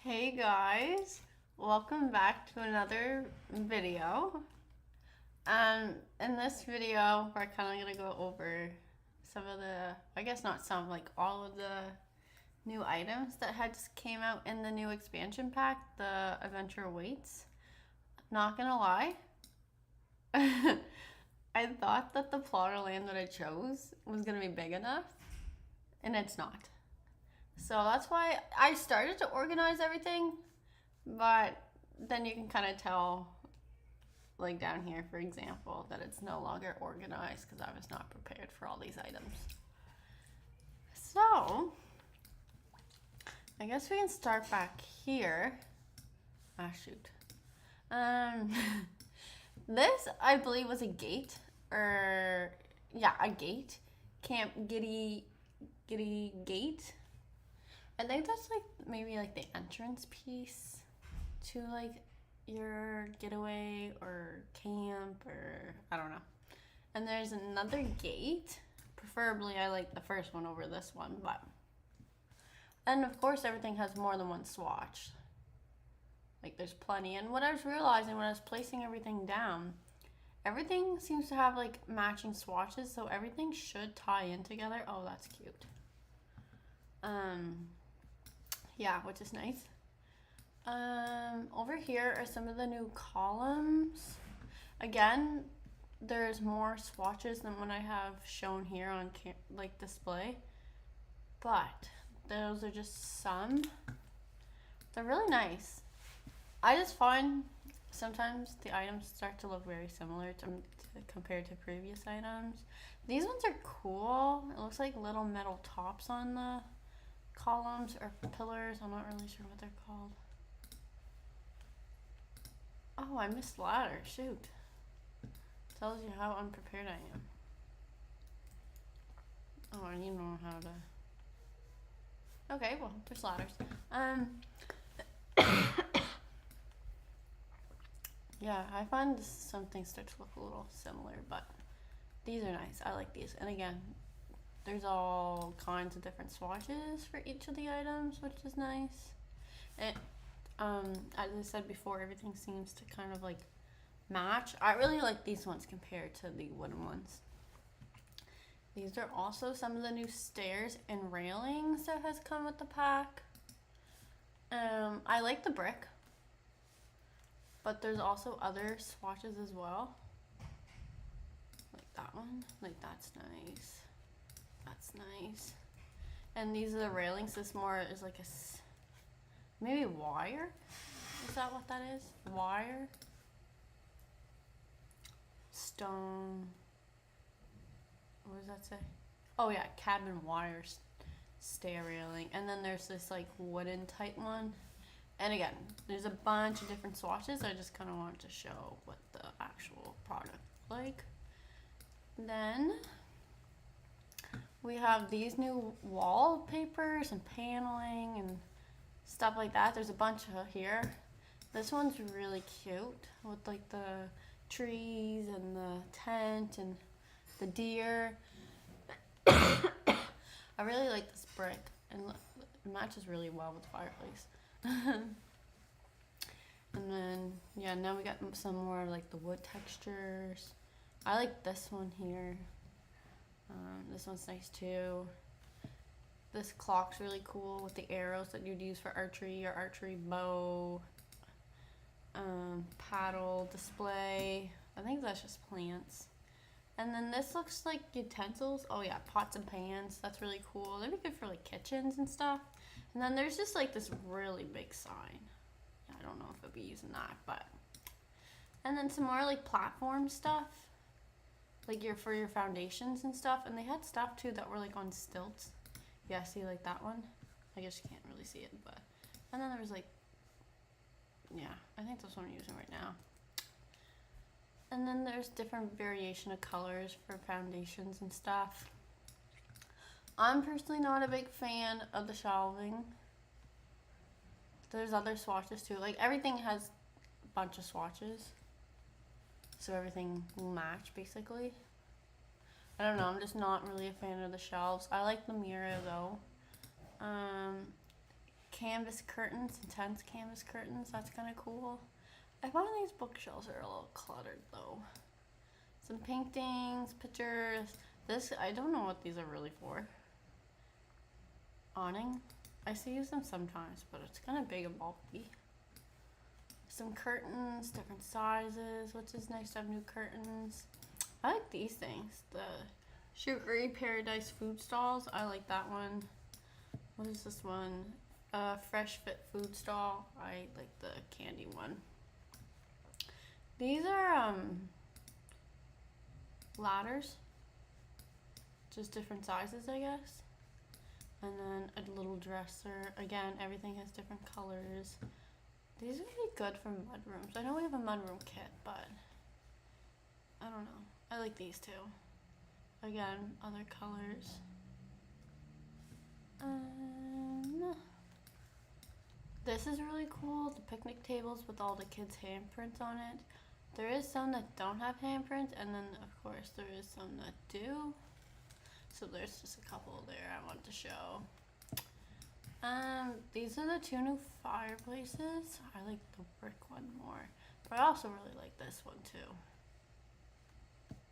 Hey guys, welcome back to another video. In this video, we're kind of gonna go over some of the, I guess not some, like all of the new items that had just came out in the new expansion pack, the Adventure Awaits. Not gonna lie, I thought that the plotter land that I chose was gonna be big enough, and it's not. So that's why I started to organize everything, but then you can kind of tell, like down here, for example, that it's no longer organized because I was not prepared for all these items. So, I guess we can start back here. Ah, shoot. This, I believe, was a gate, or yeah, a gate. Camp Giddy Gate. I think that's like maybe like the entrance piece to like your getaway or camp, or I don't know. And there's another gate. Preferably I like the first one over this one, but and of course everything has more than one swatch. Like there's plenty. And what I was realizing when I was placing everything down, everything seems to have like matching swatches, so everything should tie in together. Oh, that's cute. Yeah, which is nice. Over here are some of the new columns. Again, there's more swatches than what I have shown here on like display, but those are just some. They're really nice. I just find sometimes the items start to look very similar to compared to previous items. These ones are cool. It looks like little metal tops on the columns or pillars. I'm not really sure what they're called. Oh, I missed ladder. Shoot. Tells you how unprepared I am. Oh, I need to know how to. Okay, well, there's ladders. Yeah, I find some things start to look a little similar, but these are nice. I like these. And again, there's all kinds of different swatches for each of the items, which is nice. And as I said before, everything seems to kind of like match. I really like these ones compared to the wooden ones. These are also some of the new stairs and railings that has come with the pack. I like the brick, but there's also other swatches as well. Like that one. Like that's nice. That's nice. And these are the railings. This more is like a maybe wire. Is that what that is? Wire. Stone. What does that say? Oh yeah, cabin wire stair railing. And then there's this like wooden type one. And again, there's a bunch of different swatches. I just kind of wanted to show what the actual product looked like. Then we have these new wallpapers and paneling and stuff like that. There's a bunch of here. This one's really cute with like the trees and the tent and the deer. I really like this brick, and it matches really well with the fireplace. And then yeah, now we got some more like the wood textures. I like this one here. This one's nice too. This clock's really cool with the arrows that you'd use for archery, your archery bow, paddle display. I think that's just plants. And then this looks like utensils. Oh yeah, pots and pans. That's really cool. They'd be good for like kitchens and stuff. And then there's just like this really big sign. I don't know if I'll be using that, but. And then some more like platform stuff. Like for your foundations and stuff. And they had stuff too that were like on stilts. Yeah, see like that one? I guess you can't really see it, but. And then there was like, yeah, I think that's what I'm using right now. And then there's different variation of colors for foundations and stuff. I'm personally not a big fan of the shelving. There's other swatches too. Like everything has a bunch of swatches, so everything will match basically. I don't know, I'm just not really a fan of the shelves. I like the mirror though. canvas curtains, intense canvas curtains. That's kind of cool. I find these bookshelves are a little cluttered though. Some paintings, pictures. This, I don't know what these are really for. Awning. I see use them sometimes, but it's kind of big and bulky. Some curtains, different sizes, which is nice to have new curtains. I like these things. The Sugary Paradise food stalls. I like that one. What is this one? Fresh Fit food stall. I like the candy one. These are ladders. Just different sizes, I guess. And then a little dresser. Again, everything has different colors. These would be good for mudrooms. I know we have a mudroom kit, but I don't know. I like these too. Again, other colors. This is really cool. The picnic tables with all the kids' handprints on it. There is some that don't have handprints, and then of course there is some that do. So there's just a couple there I want to show. These are the two new fireplaces. I like the brick one more, but I also really like this one too.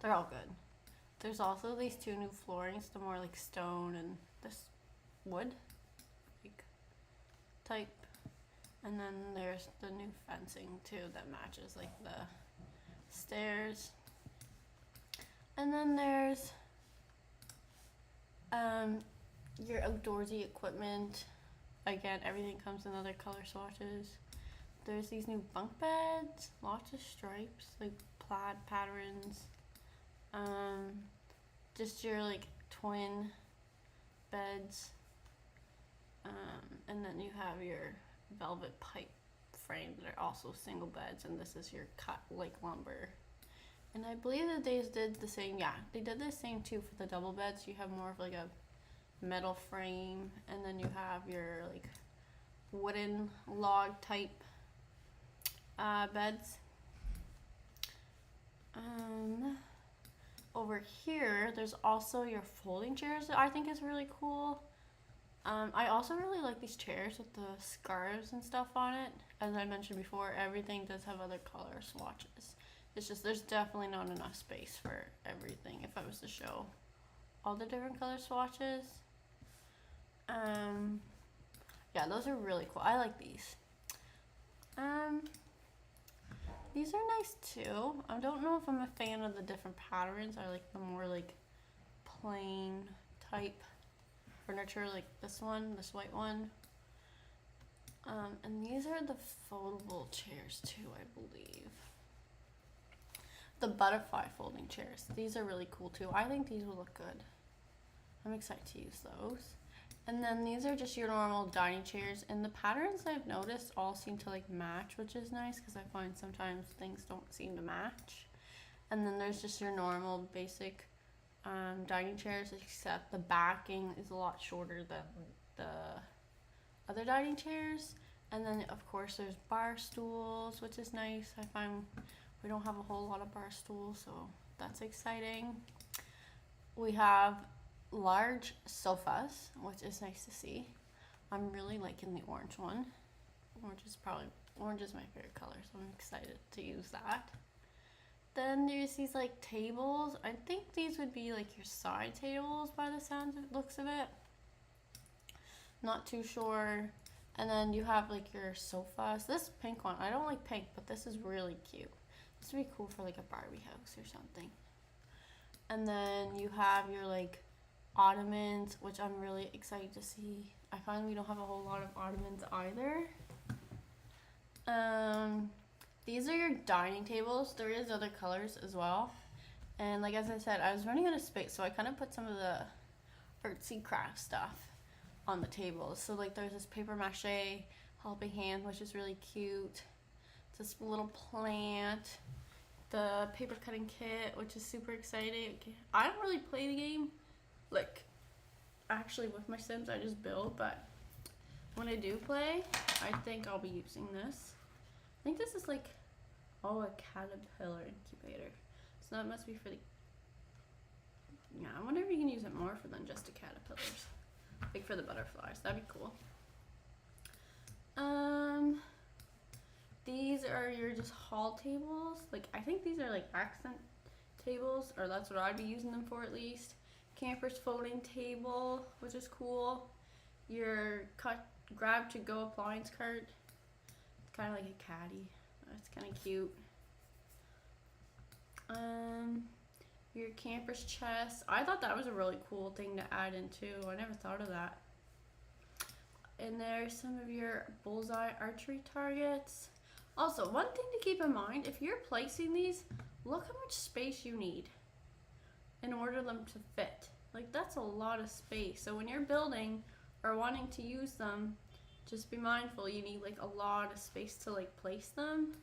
They're all good. There's also these two new floorings, the more like stone and this wood like type. And then there's the new fencing too that matches like the stairs. And then there's your outdoorsy equipment. Again, everything comes in other color swatches. There's these new bunk beds, lots of stripes, like plaid patterns. Just your like twin beds. And then you have your velvet pipe frame that are also single beds, and this is your cut like lumber. And I believe that they did the same, yeah, they did the same too for the double beds. You have more of like a metal frame, and then you have your like wooden log type beds. Over here, there's also your folding chairs that I think is really cool. I also really like these chairs with the scarves and stuff on it. As I mentioned before, everything does have other color swatches. It's just there's definitely not enough space for everything if I was to show all the different color swatches. Yeah, those are really cool. I like these. These are nice too. I don't know if I'm a fan of the different patterns. I like the more like plain type furniture, like this one, this white one. And these are the foldable chairs too, I believe. The butterfly folding chairs. These are really cool too. I think these will look good. I'm excited to use those. And then these are just your normal dining chairs, and the patterns I've noticed all seem to like match, which is nice because I find sometimes things don't seem to match. And then there's just your normal basic dining chairs, except the backing is a lot shorter than the other dining chairs. And then of course there's bar stools, which is nice. I find we don't have a whole lot of bar stools, so that's exciting. We have large sofas, which is nice to see. I'm really liking the orange one. Orange is my favorite color, so I'm excited to use that. Then there's these like tables. I think these would be like your side tables by the looks of it. Not too sure. And then you have like your sofas. This pink one, I don't like pink, but this is really cute. This would be cool for like a Barbie house or something. And then you have your like ottomans, which I'm really excited to see. I find we don't have a whole lot of ottomans either. These are your dining tables. There is other colors as well. And like as I said, I was running out of space, so I kind of put some of the artsy craft stuff on the tables. So like there's this paper mache helping hand, which is really cute. This little plant. The paper cutting kit, which is super exciting. I don't really play the game, like actually with my Sims, I just build, but when I do play, I think I'll be using this. I think this is like, oh, a caterpillar incubator. So that must be for the, yeah, I wonder if you can use it more for than just the caterpillars. Like for the butterflies, that'd be cool. These are your just hall tables. Like, I think these are like accent tables, or that's what I'd be using them for at least. Camper's folding table, which is cool. Your grab to go appliance cart. It's kind of like a caddy. That's kind of cute. Your camper's chest. I thought that was a really cool thing to add in too. I never thought of that. And there's some of your bullseye archery targets. Also, one thing to keep in mind, if you're placing these, look how much space you need in order them to fit. Like, that's a lot of space. So when you're building or wanting to use them, just be mindful you need like a lot of space to like place them.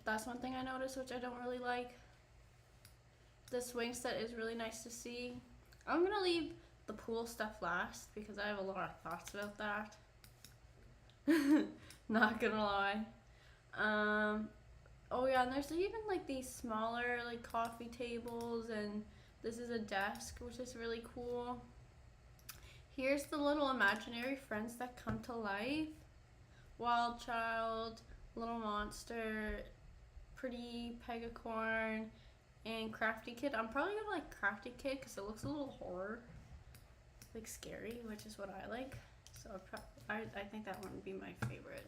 That's one thing I noticed, which I don't really like. The swing set is really nice to see. I'm gonna leave the pool stuff last because I have a lot of thoughts about that. Not gonna lie. Oh yeah, and there's even like these smaller like coffee tables, and this is a desk, which is really cool. Here's the little imaginary friends that come to life. Wild Child, Little Monster, Pretty Pegacorn, and Crafty Kid. I'm probably gonna like Crafty Kid because it looks a little horror, like scary, which is what I like. So I think that one would be my favorite.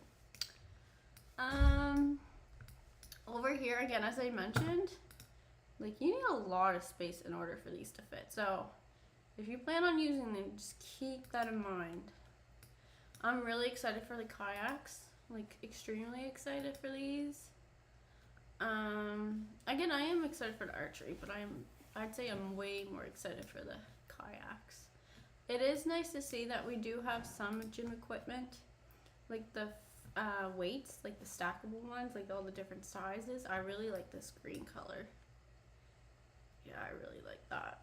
Over here again, as I mentioned, like you need a lot of space in order for these to fit. So if you plan on using them, just keep that in mind. I'm really excited for the kayaks, like extremely excited for these. Again, I am excited for the archery, but I'd say I'm way more excited for the kayaks. It is nice to see that we do have some gym equipment, like the weights, like the stackable ones, like all the different sizes. I really like this green color. Yeah, I really like that.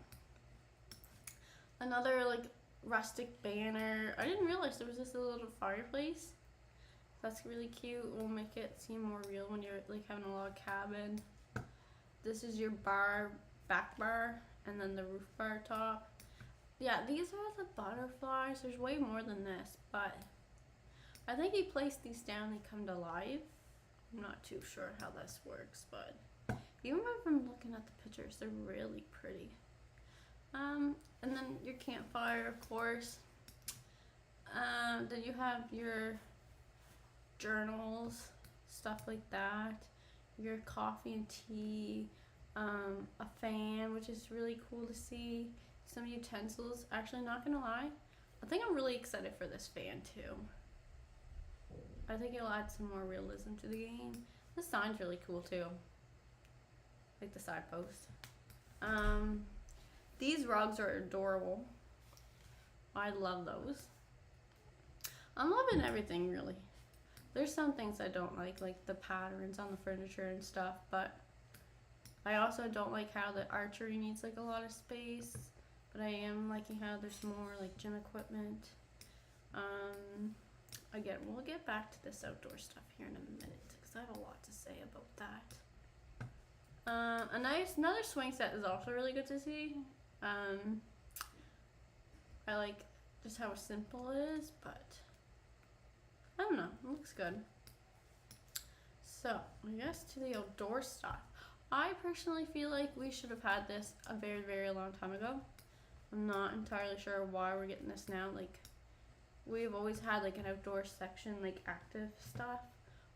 Another like rustic banner. I didn't realize there was just a little fireplace. That's really cute. We'll make it seem more real when you're like having a log cabin. This is your back bar, and then the roof bar top. Yeah, these are the butterflies. There's way more than this, but I think you place these down, they come to life. I'm not too sure how this works, but even if I'm looking at the pictures, they're really pretty. And then your campfire, of course. Then you have your journals, stuff like that. Your coffee and tea, a fan, which is really cool to see. Some utensils. Actually, not gonna lie, I think I'm really excited for this fan too. I think it'll add some more realism to the game. This sign's really cool too, like the side post. These rugs are adorable. I love those. I'm loving everything really. There's some things I don't like the patterns on the furniture and stuff, but I also don't like how the archery needs like a lot of space, but I am liking how there's more like gym equipment. Again, we'll get back to this outdoor stuff here in a minute because I have a lot to say about that. Another swing set is also really good to see. I like just how simple it is, but I don't know, it looks good. So, I guess to the outdoor stuff. I personally feel like we should have had this a very, very long time ago. I'm not entirely sure why we're getting this now. Like, we've always had like an outdoor section, like active stuff,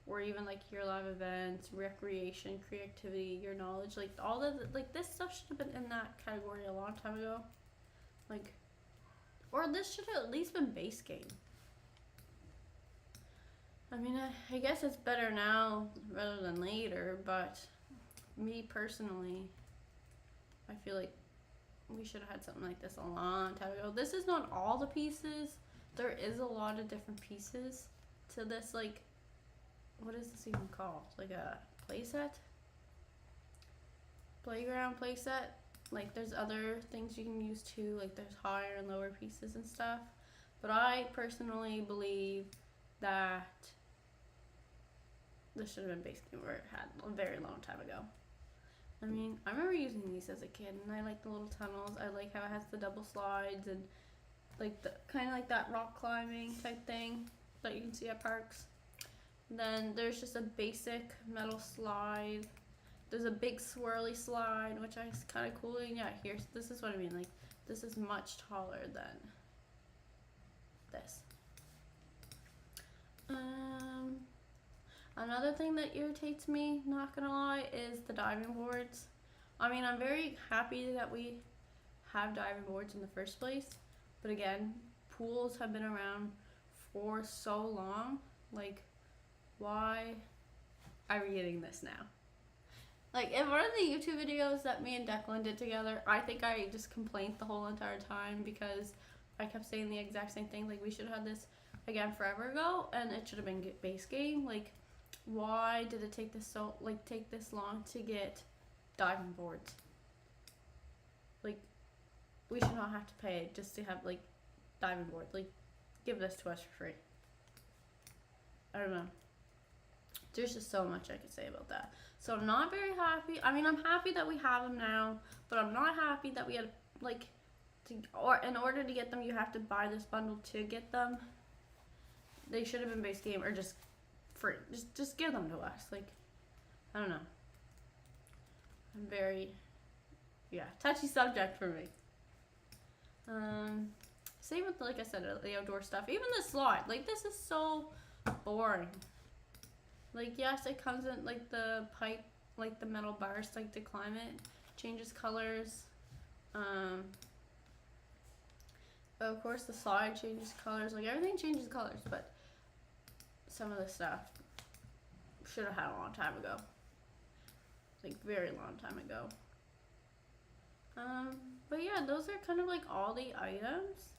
or even like your live events, recreation, creativity, your knowledge, like all the like this stuff should have been in that category a long time ago. Like, or this should have at least been base game. I mean, I guess it's better now rather than later, but me personally, I feel like we should have had something like this a long time ago. This is not all the pieces. There is a lot of different pieces to this, like, what is this even called? Like a playset? Playground playset? Like, there's other things you can use too, like there's higher and lower pieces and stuff. But I personally believe that this should have been basically where it had a very long time ago. I mean, I remember using these as a kid, and I like the little tunnels. I like how it has the double slides and like the kind of like that rock climbing type thing that you can see at parks. Then there's just a basic metal slide. There's a big swirly slide, which is kind of cool. And yeah, this is what I mean. Like, this is much taller than this. Another thing that irritates me, not gonna lie, is the diving boards. I mean, I'm very happy that we have diving boards in the first place, but again, pools have been around for so long. Like, why are we getting this now? Like, in one of the YouTube videos that me and Declan did together, I think I just complained the whole entire time because I kept saying the exact same thing. Like, we should have had this again forever ago, and it should have been base game. Like, why did it take this long to get diving boards? Like, we should not have to pay just to have like diving boards. Like, give this to us for free. I don't know. There's just so much I could say about that. So I'm not very happy. I mean, I'm happy that we have them now, but I'm not happy that we had like or in order to get them, you have to buy this bundle to get them. They should have been base game or just free. Just give them to us. Like, I don't know. I'm very, touchy subject for me. Same with, like I said, the outdoor stuff. Even the slide. Like, this is so boring. Like, yes, it comes in, like, the pipe, like, the metal bars, like, to climb it. Changes colors. Of course, the slide changes colors. Like, everything changes colors, but some of the stuff should have had a long time ago. Like, very long time ago. But yeah, those are kind of like all the items.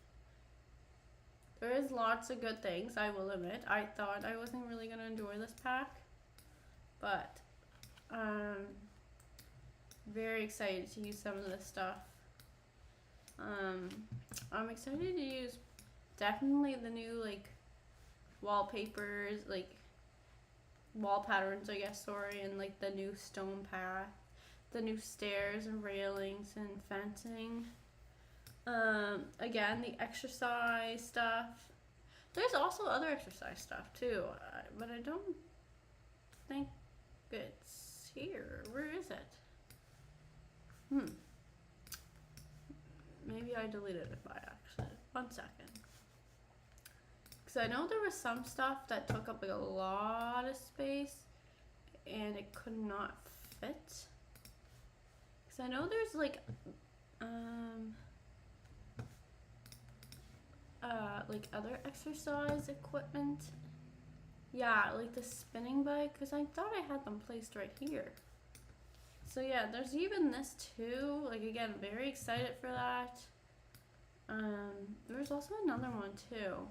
There is lots of good things, I will admit. I thought I wasn't really going to enjoy this pack, but very excited to use some of this stuff. I'm excited to use definitely the new like wallpapers, like wall patterns, I guess, sorry, and like the new stone path, the new stairs and railings and fencing. Again, the exercise stuff. There's also other exercise stuff too, but I don't think it's here. Where is it? Maybe I deleted it by accident. 1 second. Because I know there was some stuff that took up like a lot of space and it could not fit. Because I know there's like other exercise equipment. Yeah, like the spinning bike, because I thought I had them placed right here. So yeah, there's even this too. Like, again, very excited for that. There's also another one too.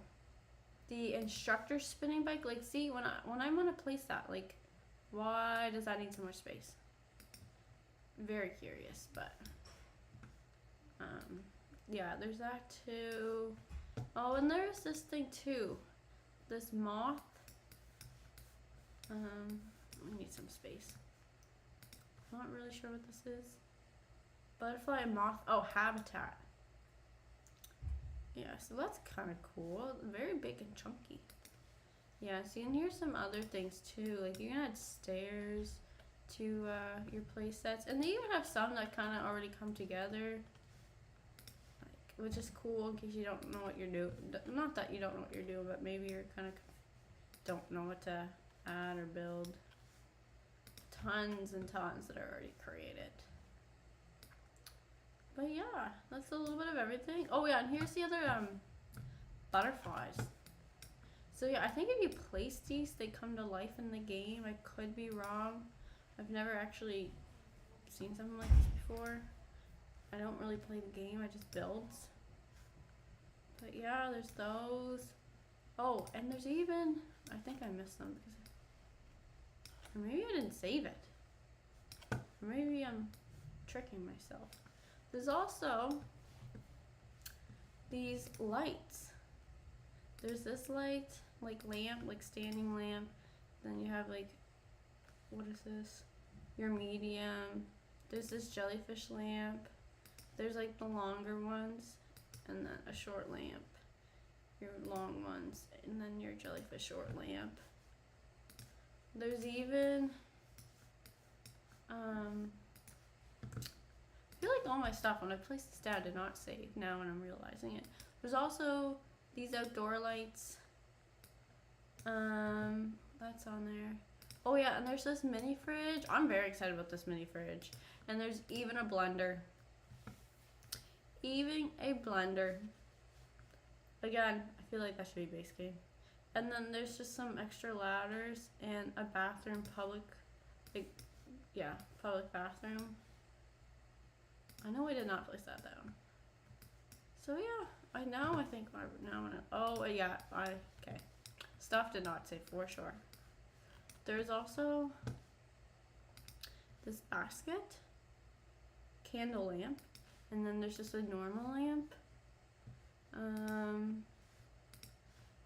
The instructor spinning bike. Like, see, when I want to place that, like, why does that need so much space? Very curious, but yeah, there's that too. Oh, and there's this thing too. This moth. I need some space. Not really sure what this is. Butterfly and moth. Oh, habitat. Yeah, so that's kind of cool. Very big and chunky. Yeah, see, and here's some other things too. Like, you can add stairs to your play sets. And they even have some that kind of already come together. Like, which is cool in case you don't know what you're doing. Not that you don't know what you're doing, but maybe you're kind of don't know what to add or build. Tons and tons that are already created. But yeah, that's a little bit of everything. Oh yeah, and here's the other butterflies. So yeah, I think if you place these, they come to life in the game. I could be wrong. I've never actually seen something like this before. I don't really play the game, I just builds. But yeah, there's those. Oh, and there's even, I think I missed them because or maybe I didn't save it. Or maybe I'm tricking myself. There's also these lights. There's this light, like lamp, like standing lamp. Then you have like, what is this? Your medium. There's this jellyfish lamp. There's like the longer ones, and then a short lamp. Your long ones, and then your jellyfish short lamp. There's even, I feel like all my stuff when I placed this down did not save now when I'm realizing it. There's also these outdoor lights. That's on there. Oh yeah, and there's this mini fridge. I'm very excited about this mini fridge. And there's even a blender. Even a blender. Again, I feel like that should be base game. And then there's just some extra ladders and a bathroom, public bathroom. I know I did not place that down. So yeah, okay. Stuff did not save for sure. There's also this basket, candle lamp, and then there's just a normal lamp.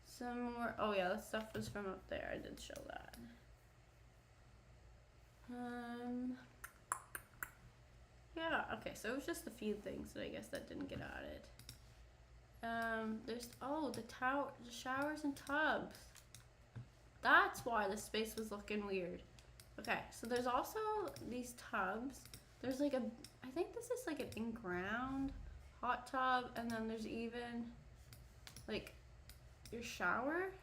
Some more, oh yeah, that stuff was from up there, I did show that. Yeah, okay, so it was just a few things that I guess that didn't get added. There's, the showers and tubs. That's why the space was looking weird. Okay, so there's also these tubs. There's like I think this is like an in-ground hot tub, and then there's even like your shower.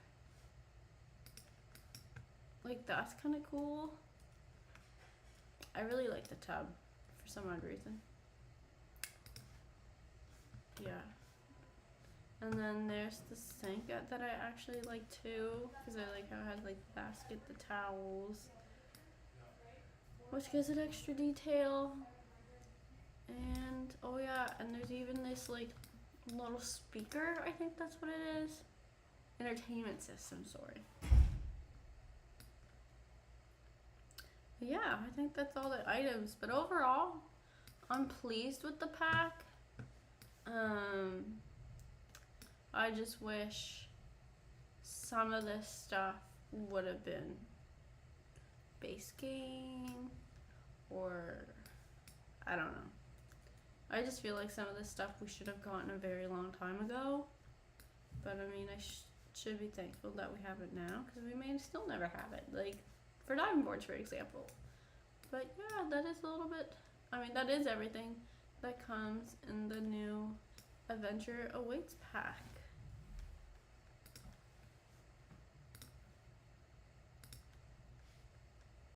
Like that's kind of cool. I really like the tub for some odd reason. Yeah. And then there's the sink that I actually like too, because I like how it has like the basket, the towels, which gives it extra detail. And oh yeah, and there's even this like little speaker, I think that's what it is. Entertainment system, sorry. But yeah, I think that's all the items, but overall, I'm pleased with the pack. I just wish some of this stuff would have been base game, or I don't know. I just feel like some of this stuff we should have gotten a very long time ago. But I mean, I should be thankful that we have it now, because we may still never have it. Like for diving boards, for example. But yeah, that is a little bit, I mean, that is everything that comes in the new Adventure Awaits pack.